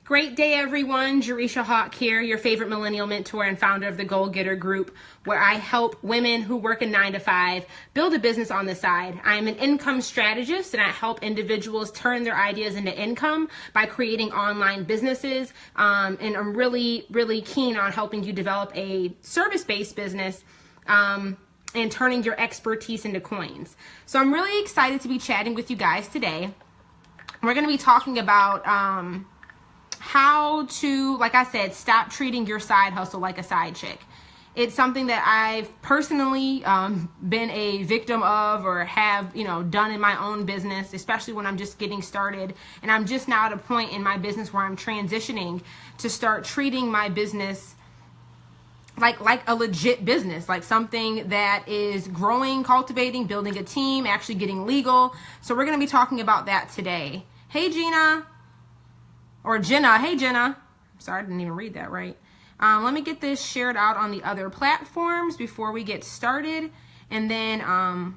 Great day, everyone. Jerisha Hawk here, your favorite millennial mentor and founder of the Goal Getter Group, where I help women who work a 9-to-5 build a business on the side. I am an income strategist, and I help individuals turn their ideas into income by creating online businesses. And I'm really, really keen on helping you develop a service-based business and turning your expertise into coins. So I'm really excited to be chatting with you guys today. We're going to be talking about how to, like I said, stop treating your side hustle like a side chick. It's something that I've personally been a victim of or have, done in my own business, especially when I'm just getting started. And I'm just now at a point in my business where I'm transitioning to start treating my business like a legit business, like something that is growing, cultivating, building a team, actually getting legal. So we're going to be talking about that today. Hey, Gina. Or Jenna. Hey, Jenna. Sorry, I didn't even read that right. Let me get this shared out on the other platforms before we get started. And then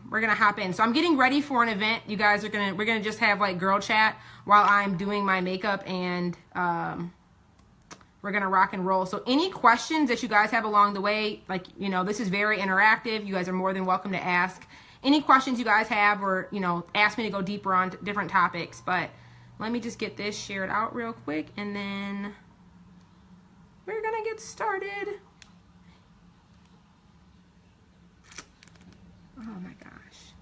we're going to hop in. So I'm getting ready for an event. You guys we're going to just have like girl chat while I'm doing my makeup, and we're going to rock and roll. So any questions that you guys have along the way, this is very interactive. You guys are more than welcome to ask any questions you guys have, or, ask me to go deeper on different topics. But let me just get this shared out real quick, and then we're going to get started. Oh my gosh.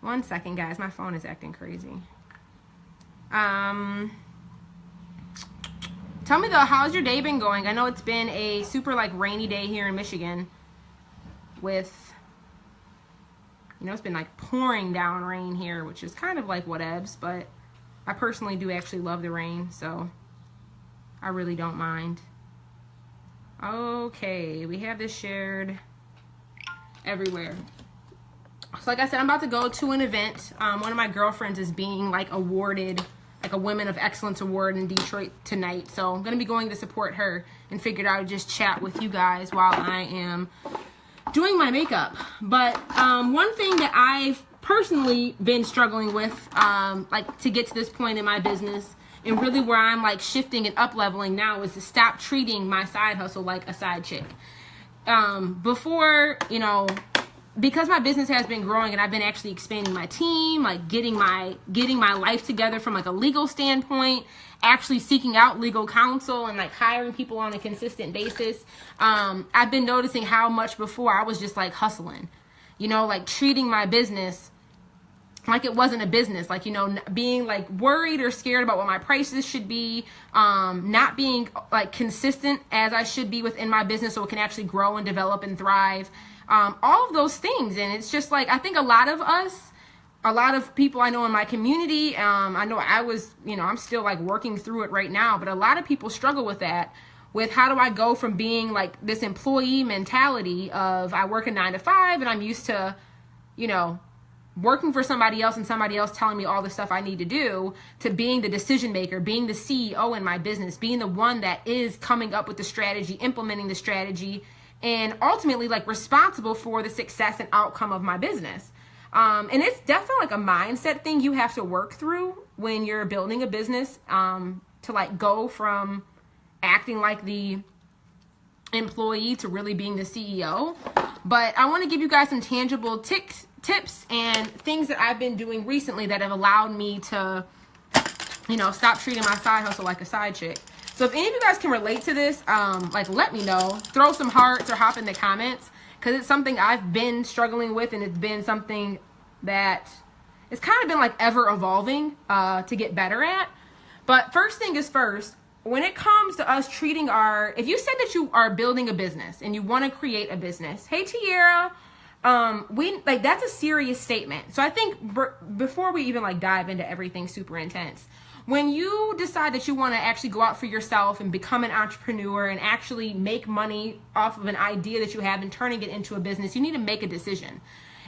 1 second, guys. My phone is acting crazy. Tell me, though, how's your day been going? I know it's been a super, rainy day here in Michigan with, it's been, pouring down rain here, which is kind of whatevs, but I personally do actually love the rain, so I really don't mind. Okay, we have this shared everywhere. So like I said, I'm about to go to an event. One of my girlfriends is being awarded a Women of Excellence Award in Detroit tonight. So I'm going to be going to support her, and figured I would just chat with you guys while I am doing my makeup. But one thing that I've personally been struggling with, to get to this point in my business, and really where I'm shifting and up leveling now, is to stop treating my side hustle like a side chick. Before, because my business has been growing and I've been actually expanding my team, getting my life together from a legal standpoint, actually seeking out legal counsel, and hiring people on a consistent basis, I've been noticing how much before I was just hustling, treating my business like it wasn't a business, being worried or scared about what my prices should be, not being consistent as I should be within my business so it can actually grow and develop and thrive, all of those things. And it's just I think a lot of people I know in my community, I know I was, I'm still working through it right now, but a lot of people struggle with that, with how do I go from being this employee mentality of I work a 9-to-5 and I'm used to, working for somebody else and somebody else telling me all the stuff I need to do, to being the decision maker, being the CEO in my business, being the one that is coming up with the strategy, implementing the strategy, and ultimately responsible for the success and outcome of my business. And it's definitely a mindset thing you have to work through when you're building a business, to go from acting like the employee to really being the CEO. But I want to give you guys some tangible tips and things that I've been doing recently that have allowed me to, stop treating my side hustle like a side chick. So if any of you guys can relate to this, let me know. Throw some hearts or hop in the comments, because it's something I've been struggling with, and it's been something that it's kind of been ever evolving to get better at. But first thing is first, when it comes to us treating if you said that you are building a business and you want to create a business, hey Tiara, that's a serious statement. So I think before we even dive into everything super intense, when you decide that you want to actually go out for yourself and become an entrepreneur and actually make money off of an idea that you have and turning it into a business, you need to make a decision.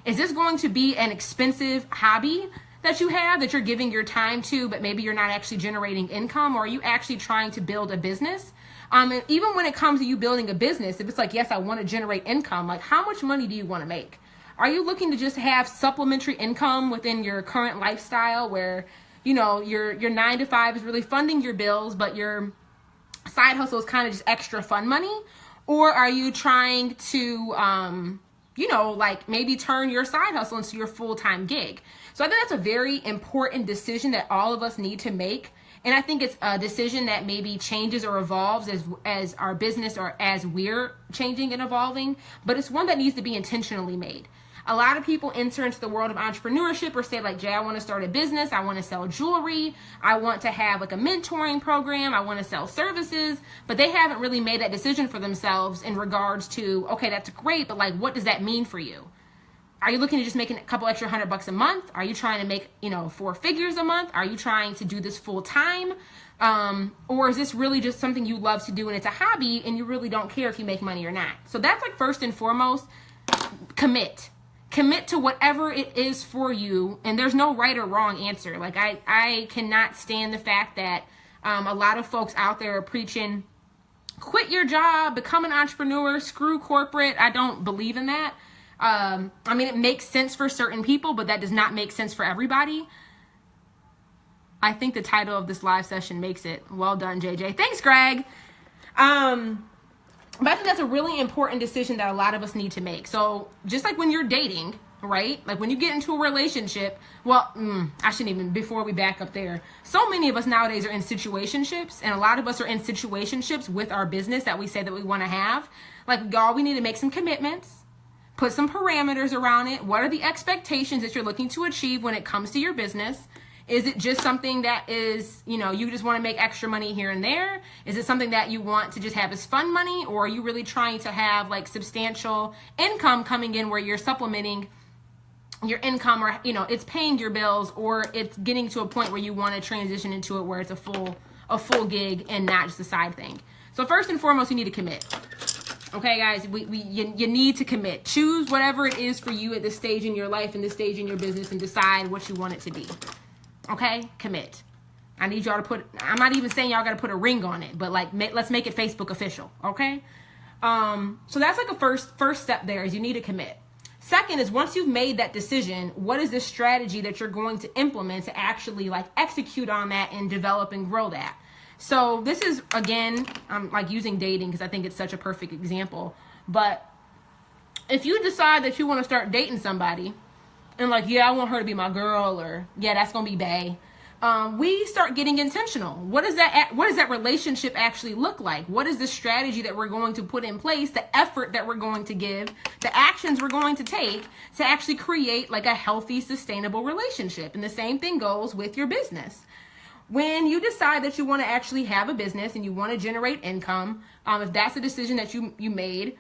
Is this going to be an expensive hobby that you have, that you're giving your time to, but maybe you're not actually generating income? Or are you actually trying to build a business? And even when it comes to you building a business, if it's yes, I want to generate income, how much money do you want to make? Are you looking to just have supplementary income within your current lifestyle where you know, your 9 to 5 is really funding your bills, but your side hustle is kind of just extra fun money? Or are you trying to, you know, like maybe turn your side hustle into your full-time gig? So I think that's a very important decision that all of us need to make. And I think it's a decision that maybe changes or evolves as our business or as we're changing and evolving, but it's one that needs to be intentionally made. A lot of people enter into the world of entrepreneurship or say like, Jay, I want to start a business. I want to sell jewelry. I want to have like a mentoring program. I want to sell services, but they haven't really made that decision for themselves in regards to, okay, that's great, but like, what does that mean for you? Are you looking to just make a couple extra $100 a month? Are you trying to make, you know, 4 figures a month? Are you trying to do this full time? Or is this really just something you love to do and it's a hobby and you really don't care if you make money or not? So that's like first and foremost, commit to whatever it is for you. And there's no right or wrong answer. Like I cannot stand the fact that a lot of folks out there are preaching, quit your job, become an entrepreneur, screw corporate. I don't believe in that. I mean, it makes sense for certain people, but that does not make sense for everybody. I think the title of this live session makes it. Well done, JJ. Thanks, Greg. But I think that's a really important decision that a lot of us need to make. So just like when you're dating, right? Like when you get into a relationship, well, I shouldn't even, before we back up there. So many of us nowadays are in situationships, and a lot of us are in situationships with our business that we say that we want to have. Like, y'all, we need to make some commitments. Put some parameters around it. What are the expectations that you're looking to achieve when it comes to your business? Is it just something that is, you know, you just want to make extra money here and there? Is it something that you want to just have as fun money? Or are you really trying to have like substantial income coming in where you're supplementing your income, or, you know, it's paying your bills, or it's getting to a point where you want to transition into it where it's a full gig and not just a side thing? So first and foremost, you need to commit. Okay, guys, you need to commit. Choose whatever it is for you at this stage in your life and this stage in your business and decide what you want it to be. Okay, commit. I need y'all to put, I'm not even saying y'all got to put a ring on it, but like, let's make it Facebook official, okay? So that's like a first step there, is you need to commit. Second is, once you've made that decision, what is the strategy that you're going to implement to actually like execute on that and develop and grow that? So this is, again, I'm like using dating because I think it's such a perfect example. But if you decide that you want to start dating somebody and like, yeah, I want her to be my girl, or yeah, that's going to be bae, we start getting intentional. What does that relationship actually look like? What is the strategy that we're going to put in place, the effort that we're going to give, the actions we're going to take to actually create like a healthy, sustainable relationship? And the same thing goes with your business. When you decide that you want to actually have a business and you want to generate income, if that's a decision that you made,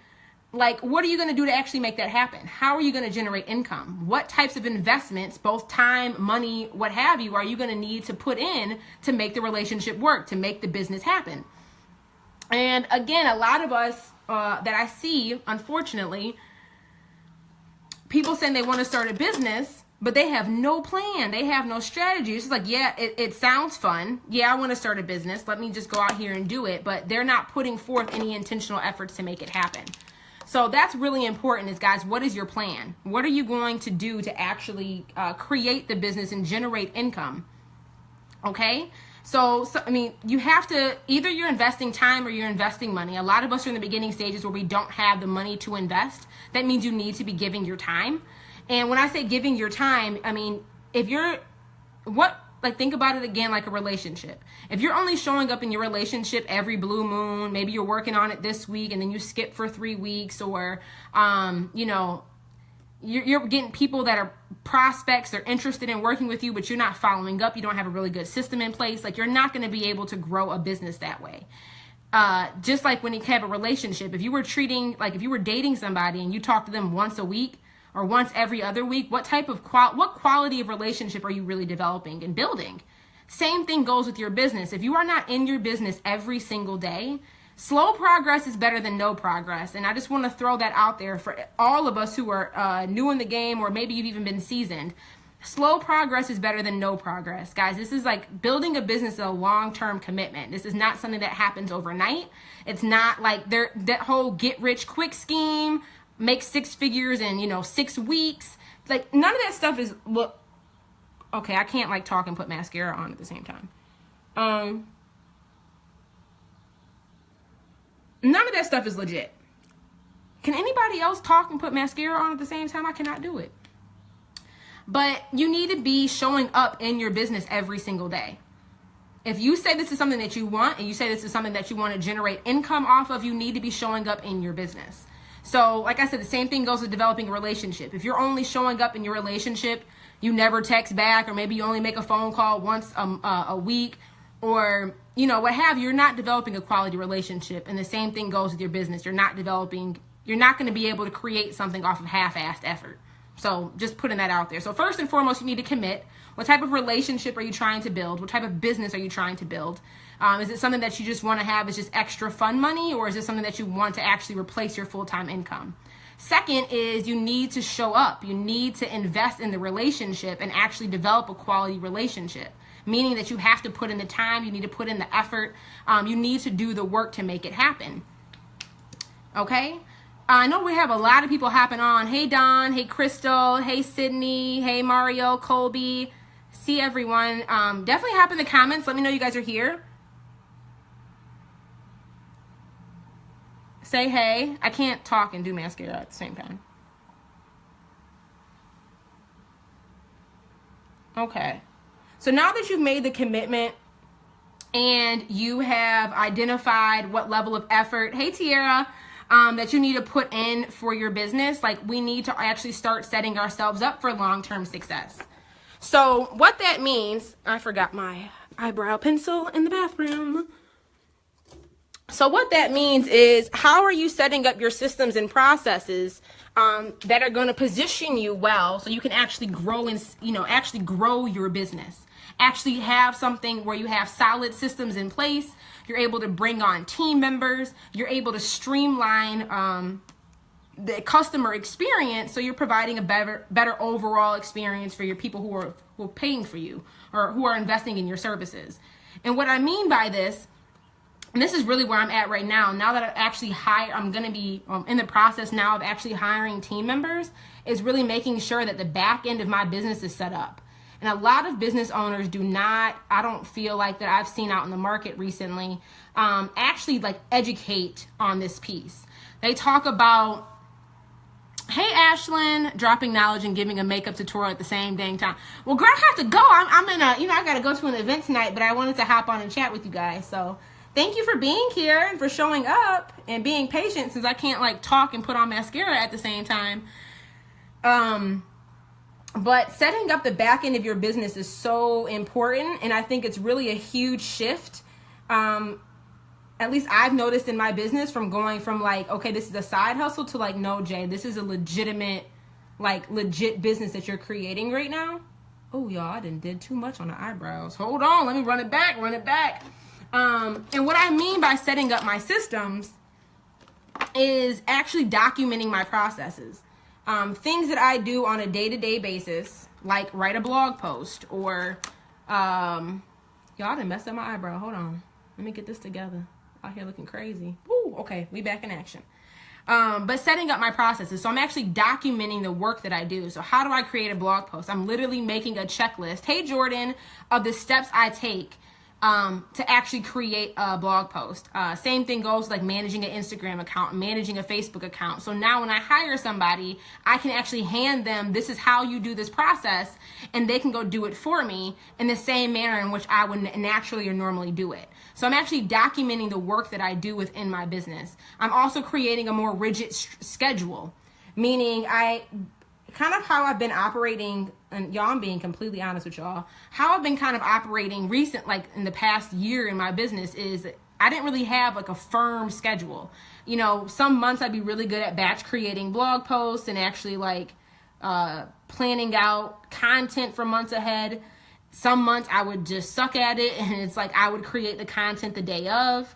like, what are you going to do to actually make that happen? How are you going to generate income? What types of investments, both time, money, what have you, are you going to need to put in to make the relationship work, to make the business happen? And again, a lot of us that I see, unfortunately, people saying they want to start a business, but they have no plan. They have no strategy. It's just like, yeah, it sounds fun. Yeah, I want to start a business. Let me just go out here and do it. But they're not putting forth any intentional efforts to make it happen. So that's really important, is, guys, what is your plan? What are you going to do to actually create the business and generate income? Okay? So, I mean, you have to, either you're investing time or you're investing money. A lot of us are in the beginning stages where we don't have the money to invest. That means you need to be giving your time. And when I say giving your time, I mean, if you're, think about it again like a relationship. If you're only showing up in your relationship every blue moon, maybe you're working on it this week and then you skip for 3 weeks, or, you know, you're getting people that are prospects, they're interested in working with you, but you're not following up, you don't have a really good system in place, like, you're not going to be able to grow a business that way. Just like when you have a relationship, if you were dating somebody and you talk to them once a week, or once every other week, what quality of relationship are you really developing and building? Same thing goes with your business. If you are not in your business every single day, slow progress is better than no progress. And I just want to throw that out there for all of us who are new in the game, or maybe you've even been seasoned. Slow progress is better than no progress. Guys, this is like building a business is a long-term commitment. This is not something that happens overnight. It's not like that whole get-rich-quick scheme, make 6 figures in, 6 weeks. Like, none of that stuff is Okay, I can't like talk and put mascara on at the same time. None of that stuff is legit. Can anybody else talk and put mascara on at the same time? I cannot do it. But you need to be showing up in your business every single day. If you say this is something that you want, and you say this is something that you want to generate income off of, you need to be showing up in your business. So like I said, the same thing goes with developing a relationship. If you're only showing up in your relationship, you never text back, or maybe you only make a phone call once a week, or what have you, you're not developing a quality relationship. And the same thing goes with your business. You're not going to be able to create something off of half-assed effort. So just putting that out there. So first and foremost, you need to commit. What type of relationship are you trying to build? What type of business are you trying to build? Is it something that you just want to have as just extra fun money, or is it something that you want to actually replace your full-time income? Second is you need to show up. You need to invest in the relationship and actually develop a quality relationship, meaning that you have to put in the time, you need to put in the effort, you need to do the work to make it happen. Okay? I know we have a lot of people hopping on. Hey, Don. Hey, Crystal. Hey, Sydney. Hey, Mario, Colby. See everyone. Definitely hop in the comments. Let me know you guys are here. Say hey. I can't talk and do mascara at the same time. Okay. So now that you've made the commitment and you have identified what level of effort, hey, Tiara, that you need to put in for your business, like we need to actually start setting ourselves up for long-term success. So what that means, I forgot my eyebrow pencil in the bathroom. So what that means is, how are you setting up your systems and processes that are going to position you well so you can actually grow and, actually grow your business? Actually have something where you have solid systems in place. You're able to bring on team members. You're able to streamline the customer experience, so you're providing a better overall experience for your people who are paying for you or who are investing in your services. And what I mean by this, and this is really where I'm at right now, now that I'm going to be in the process now of actually hiring team members, is really making sure that the back end of my business is set up. And a lot of business owners do not, I don't feel like that I've seen out in the market recently, actually like educate on this piece. They talk about, hey, Ashlyn, dropping knowledge and giving a makeup tutorial at the same dang time. Well, girl, I have to go. I'm in a, I got to go to an event tonight, but I wanted to hop on and chat with you guys. So thank you for being here and for showing up and being patient, since I can't like talk and put on mascara at the same time. But setting up the back end of your business is so important, and I think it's really a huge shift. At least I've noticed in my business, from going from like, okay, this is a side hustle, to like, no, Jay, this is a legitimate, like legit business that you're creating right now. Oh, y'all, I did too much on the eyebrows. Hold on, let me run it back. And what I mean by setting up my systems is actually documenting my processes. Things that I do on a day-to-day basis, like write a blog post, or y'all done messed up my eyebrow. Hold on, let me get this together. Out here looking crazy. Woo, okay, we back in action. But setting up my processes. So I'm actually documenting the work that I do. So how do I create a blog post? I'm literally making a checklist, hey Jordan, of the steps I take to actually create a blog post. Same thing goes like managing an Instagram account, managing a Facebook account. So now when I hire somebody, I can actually hand them, this is how you do this process, and they can go do it for me in the same manner in which I would naturally or normally do it. So I'm actually documenting the work that I do within my business. I'm also creating a more rigid schedule, meaning kind of how I've been operating, and y'all, I'm being completely honest with y'all, how I've been kind of operating like in the past year in my business is I didn't really have like a firm schedule. Some months I'd be really good at batch creating blog posts and actually like planning out content for months ahead. Some months I would just suck at it, and it's like I would create the content the day of.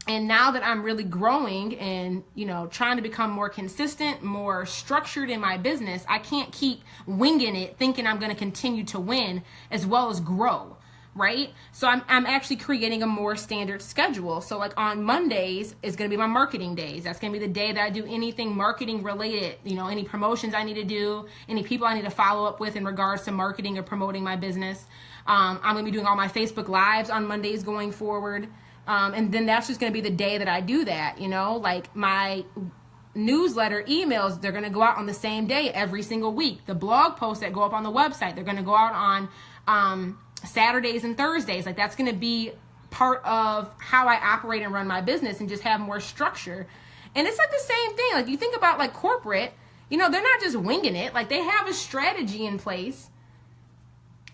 And now that I'm really growing and, trying to become more consistent, more structured in my business, I can't keep winging it thinking I'm going to continue to win as well as grow. right? So I'm actually creating a more standard schedule. So like on Mondays is going to be my marketing days. That's going to be the day that I do anything marketing related, you know, any promotions I need to do, any people I need to follow up with in regards to marketing or promoting my business. I'm going to be doing all my Facebook Lives on Mondays going forward. And then that's just going to be the day that I do that, you know, like my newsletter emails, they're going to go out on the same day every single week. The blog posts that go up on the website, they're going to go out on Saturdays and Thursdays. Like that's going to be part of how I operate and run my business and just have more structure. And it's like the same thing. Like you think about like corporate, you know, they're not just winging it. Like they have a strategy in place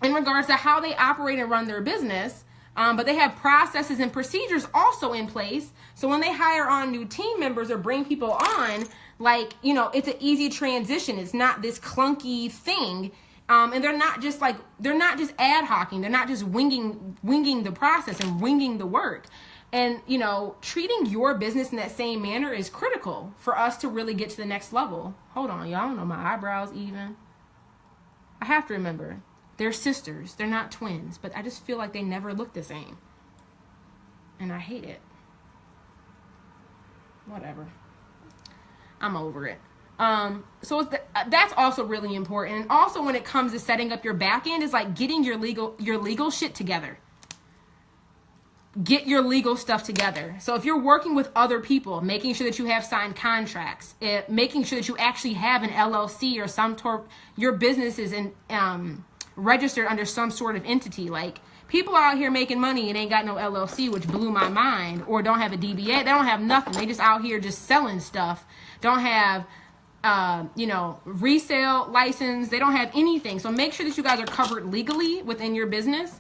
in regards to how they operate and run their business. But they have processes and procedures also in place. So when they hire on new team members or bring people on, like, you know, it's an easy transition. It's not this clunky thing. And they're not just ad hocing. They're not just winging the process and winging the work. And, you know, treating your business in that same manner is critical for us to really get to the next level. Hold on, y'all. I don't know my eyebrows even. I have to remember. They're sisters. They're not twins. But I just feel like they never look the same. And I hate it. Whatever. I'm over it. So that's also really important. And also when it comes to setting up your back end is like getting your legal shit together. Get your legal stuff together. So if you're working with other people, making sure that you have signed contracts, making sure that you actually have an LLC or your business is registered under some sort of entity. Like people out here making money and ain't got no LLC, which blew my mind, or don't have a DBA. They don't have nothing. They just out here just selling stuff. Don't have, resale license. They don't have anything. So make sure that you guys are covered legally within your business.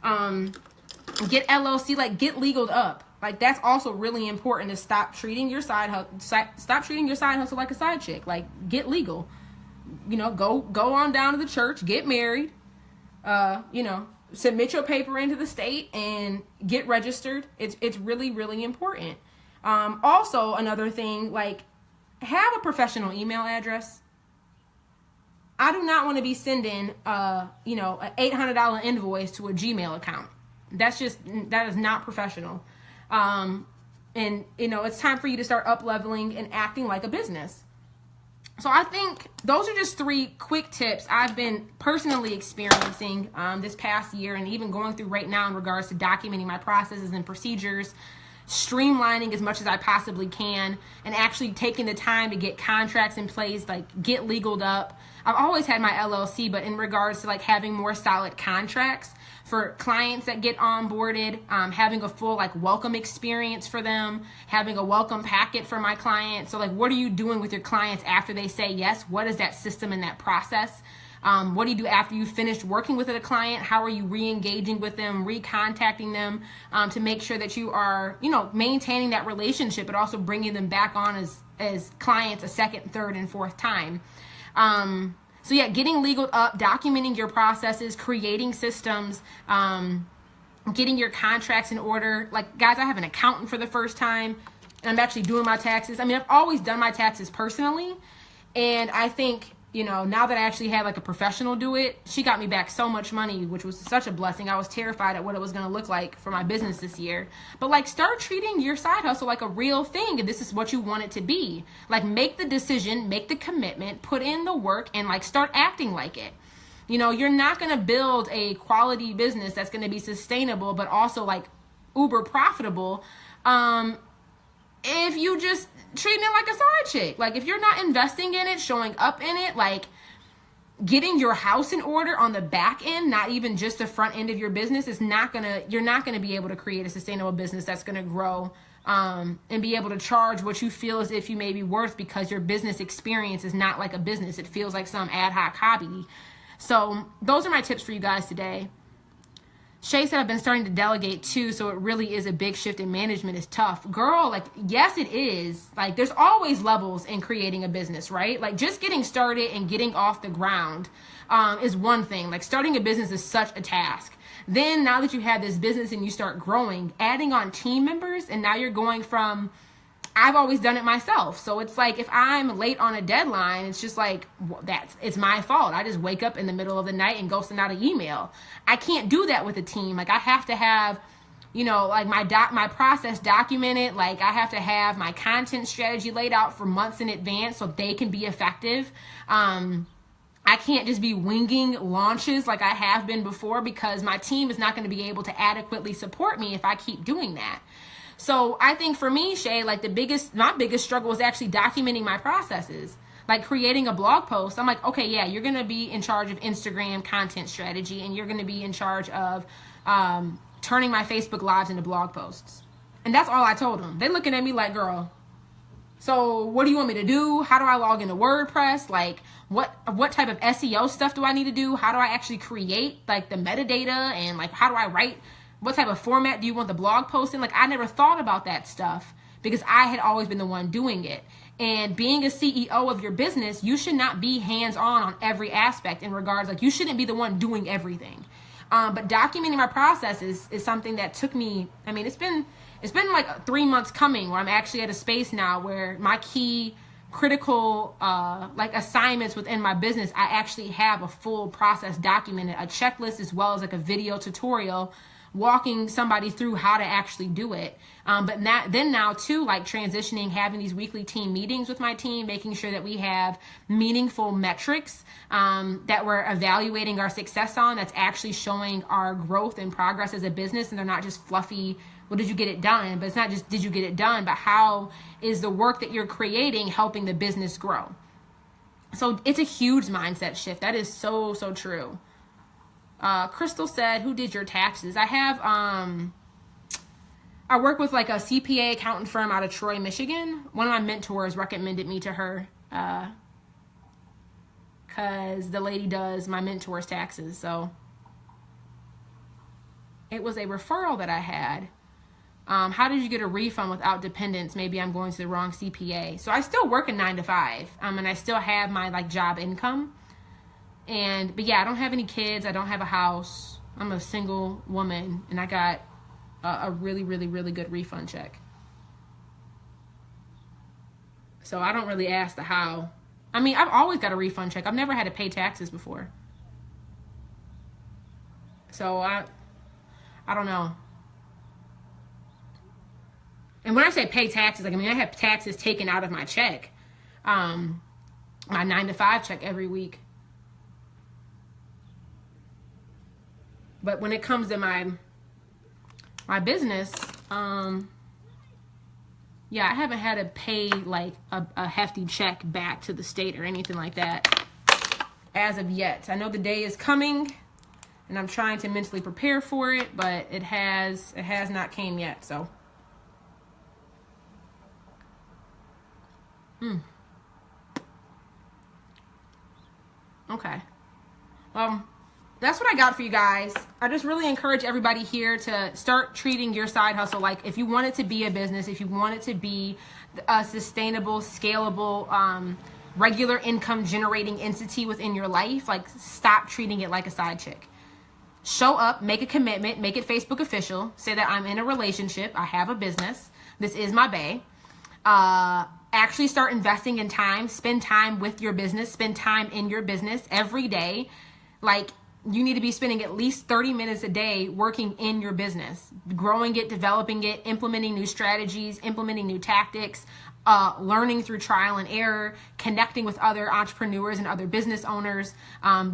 Get LLC, like get legaled up. Like that's also really important to stop treating your side hustle like a side chick. Like get legal. You know, go on down to the church, get married. Submit your paper into the state and get registered. It's really, really important. Also another thing, like have a professional email address. I do not want to be sending, an $800 invoice to a Gmail account. That is not professional. It's time for you to start up leveling and acting like a business. So I think those are just 3 quick tips I've been personally experiencing this past year and even going through right now in regards to documenting my processes and procedures, streamlining as much as I possibly can, and actually taking the time to get contracts in place, like get legaled up. I've always had my LLC, but in regards to like having more solid contracts for clients that get onboarded, having a full like welcome experience for them, having a welcome packet for my clients. So like, what are you doing with your clients after they say yes? What is that system and that process? What do you do after you finished working with a client? How are you re-engaging with them, recontacting them to make sure that you are, maintaining that relationship, but also bringing them back on as clients a second, third, and fourth time. So yeah, getting legaled up, documenting your processes, creating systems, getting your contracts in order. Like, guys, I have an accountant for the first time, and I'm actually doing my taxes. I mean, I've always done my taxes personally, and I think, now that I actually had like a professional do it, she got me back so much money, which was such a blessing. I was terrified at what it was going to look like for my business this year. But like, start treating your side hustle like a real thing if this is what you want it to be. Like, make the decision, make the commitment, put in the work, and like start acting like it. You're not going to build a quality business that's going to be sustainable, but also like uber profitable if you just treating it like a side chick. Like, if you're not investing in it, showing up in it, like getting your house in order on the back end, not even just the front end of your business, you're not gonna be able to create a sustainable business that's gonna grow and be able to charge what you feel as if you may be worth, because your business experience is not like a business. It feels like some ad hoc hobby. So those are my tips for you guys today. Shay said, I've been starting to delegate too, so it really is a big shift in management. Is tough. Girl, like, yes, it is. Like, there's always levels in creating a business, right? Like, just getting started and getting off the ground is one thing. Like, starting a business is such a task. Then, now that you have this business and you start growing, adding on team members, and now you're going from, I've always done it myself. So it's like, if I'm late on a deadline, it's just like, it's my fault. I just wake up in the middle of the night and go send out an email. I can't do that with a team. Like, I have to have, you know, like my process documented. Like, I have to have my content strategy laid out for months in advance so they can be effective. I can't just be winging launches like I have been before, because my team is not going to be able to adequately support me if I keep doing that. So I think for me, Shay, like my biggest struggle is actually documenting my processes, like creating a blog post. I'm like, okay, yeah, you're going to be in charge of Instagram content strategy, and you're going to be in charge of turning my Facebook lives into blog posts. And that's all I told them. They're looking at me like, girl, so what do you want me to do? How do I log into WordPress? Like, what type of SEO stuff do I need to do? How do I actually create like the metadata, and like, how do I write? What type of format do you want the blog post in? Like, I never thought about that stuff because I had always been the one doing it. And being a CEO of your business, you should not be hands-on every aspect in regards, like, you shouldn't be the one doing everything. But documenting my process is something that took me, I mean, it's been like 3 months coming, where I'm actually at a space now where my key critical like assignments within my business, I actually have a full process documented, a checklist, as well as like a video tutorial walking somebody through how to actually do it. But now too, like transitioning, having these weekly team meetings with my team, making sure that we have meaningful metrics that we're evaluating our success on, that's actually showing our growth and progress as a business, and they're not just fluffy, well, did you get it done? But it's not just, did you get it done, but how is the work that you're creating helping the business grow? So it's a huge mindset shift. That is so, so true. Crystal said, who did your taxes? I have, I work with like a CPA accountant firm out of Troy, Michigan. One of my mentors recommended me to her, cause the lady does my mentor's taxes. So it was a referral that I had. How did you get a refund without dependents? Maybe I'm going to the wrong CPA. So I still work a 9 to 5, and I still have my like job income. But yeah, I don't have any kids. I don't have a house. I'm a single woman, and I got a really, really, really good refund check. So I don't really ask the how. I mean, I've always got a refund check. I've never had to pay taxes before. So I don't know. And when I say pay taxes, like, I mean, I have taxes taken out of my check, my 9 to 5 check every week. But when it comes to my business, yeah, I haven't had to pay like a hefty check back to the state or anything like that as of yet. I know the day is coming, and I'm trying to mentally prepare for it, but it has not came yet. So, okay. That's what I got for you guys. I just really encourage everybody here to start treating your side hustle like, if you want it to be a business, if you want it to be a sustainable, scalable, regular income generating entity within your life, like, stop treating it like a side chick. Show up, make a commitment, make it Facebook official, say that I'm in a relationship, I have a business, this is my bae. Actually start investing in time, spend time with your business, spend time in your business every day. Like, you need to be spending at least 30 minutes a day working in your business, growing it, developing it, implementing new strategies, implementing new tactics, learning through trial and error, connecting with other entrepreneurs and other business owners,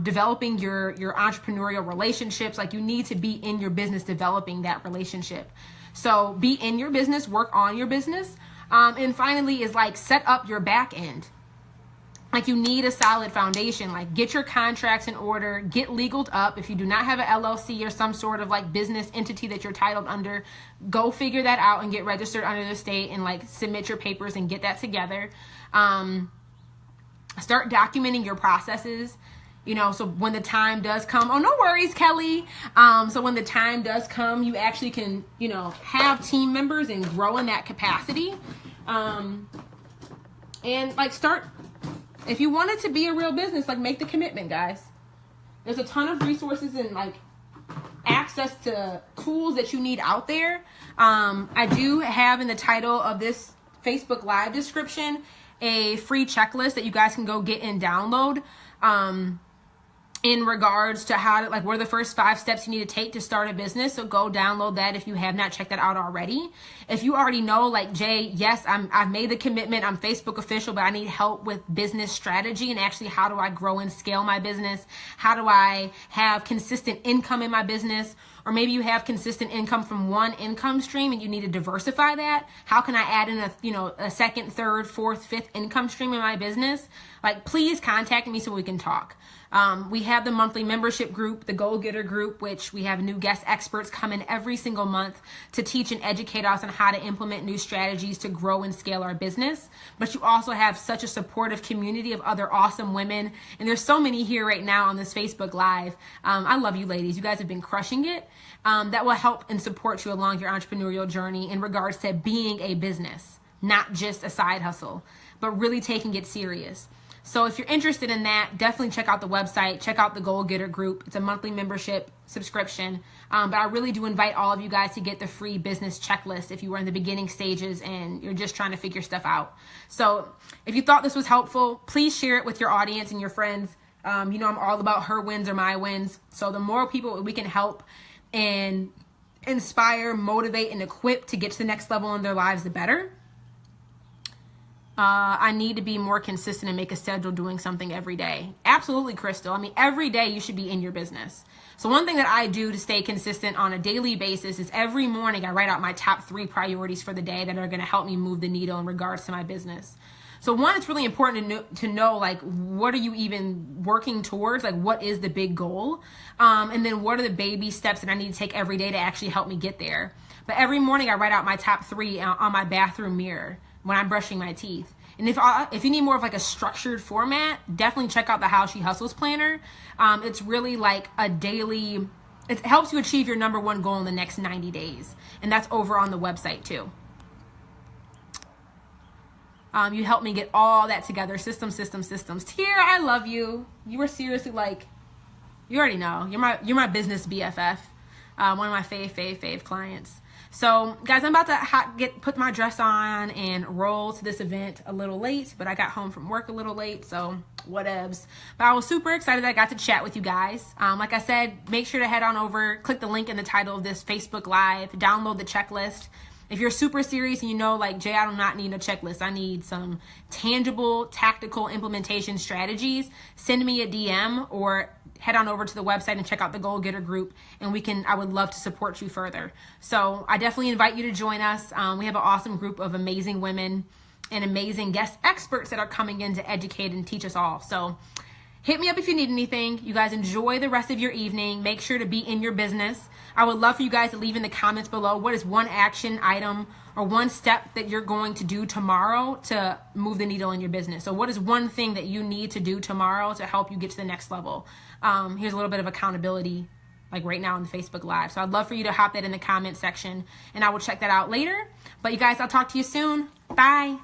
developing your entrepreneurial relationships. Like, you need to be in your business, developing that relationship. So be in your business, work on your business. And finally is like, set up your back end. Like, you need a solid foundation. Like, get your contracts in order, get legaled up. If you do not have an LLC or some sort of like business entity that you're titled under, go figure that out and get registered under the state and like submit your papers and get that together. Start documenting your processes, you know, so when the time does come, oh, no worries, Kelly. So when the time does come, you actually can, you know, have team members and grow in that capacity. And like, start, if you want it to be a real business, like, make the commitment, guys. There's a ton of resources and like access to tools that you need out there. I do have in the title of this Facebook Live description a free checklist that you guys can go get and download in regards to how to, like, what are the first 5 steps you need to take to start a business. So go download that if you have not checked that out already. If you already know, like, Jay, yes, I've made the commitment, I'm Facebook official, but I need help with business strategy and actually how do I grow and scale my business? How do I have consistent income in my business? Or maybe you have consistent income from one income stream and you need to diversify that. How can I add in a second, third, fourth, fifth income stream in my business? Like, please contact me so we can talk. We have the monthly membership group, the Goal Getter group, which we have new guest experts come in every single month to teach and educate us on how to implement new strategies to grow and scale our business. But you also have such a supportive community of other awesome women. And there's so many here right now on this Facebook Live. I love you ladies. You guys have been crushing it. That will help and support you along your entrepreneurial journey in regards to being a business, not just a side hustle, but really taking it serious. So if you're interested in that, definitely check out the website, check out the Goal Getter group. It's a monthly membership subscription. But I really do invite all of you guys to get the free business checklist if you were in the beginning stages and you're just trying to figure stuff out. So if you thought this was helpful, please share it with your audience and your friends. I'm all about her wins or my wins. So the more people we can help and inspire, motivate, and equip to get to the next level in their lives, the better. I need to be more consistent and make a schedule doing something every day. Absolutely, Crystal. I mean, every day you should be in your business. So one thing that I do to stay consistent on a daily basis is every morning I write out my top 3 priorities for the day that are going to help me move the needle in regards to my business. So one, it's really important to know, like, what are you even working towards? Like, what is the big goal? And then what are the baby steps that I need to take every day to actually help me get there? But every morning I write out my top 3 on my bathroom mirror when I'm brushing my teeth. And if you need more of like a structured format, definitely check out the How She Hustles planner. It's really like a daily, it helps you achieve your number 1 goal in the next 90 days. And that's over on the website too. You helped me get all that together. Systems. Tier, I love you. You were seriously, like, you already know. You're my business BFF. One of my fave clients. So guys, I'm about to put my dress on and roll to this event a little late, but I got home from work a little late, so whatevs. But I was super excited that I got to chat with you guys. Like I said, make sure to head on over, click the link in the title of this Facebook Live, download the checklist. If you're super serious and you know, like, Jay, I do not need a checklist. I need some tangible, tactical implementation strategies. Send me a DM or head on over to the website and check out the Goal Getter group, and I would love to support you further. So I definitely invite you to join us. We have an awesome group of amazing women and amazing guest experts that are coming in to educate and teach us all. So hit me up if you need anything. You guys enjoy the rest of your evening. Make sure to be in your business. I would love for you guys to leave in the comments below what is one action item or one step that you're going to do tomorrow to move the needle in your business. So what is one thing that you need to do tomorrow to help you get to the next level? Here's a little bit of accountability, like right now on the Facebook Live. So I'd love for you to hop that in the comment section, and I will check that out later. But you guys, I'll talk to you soon. Bye.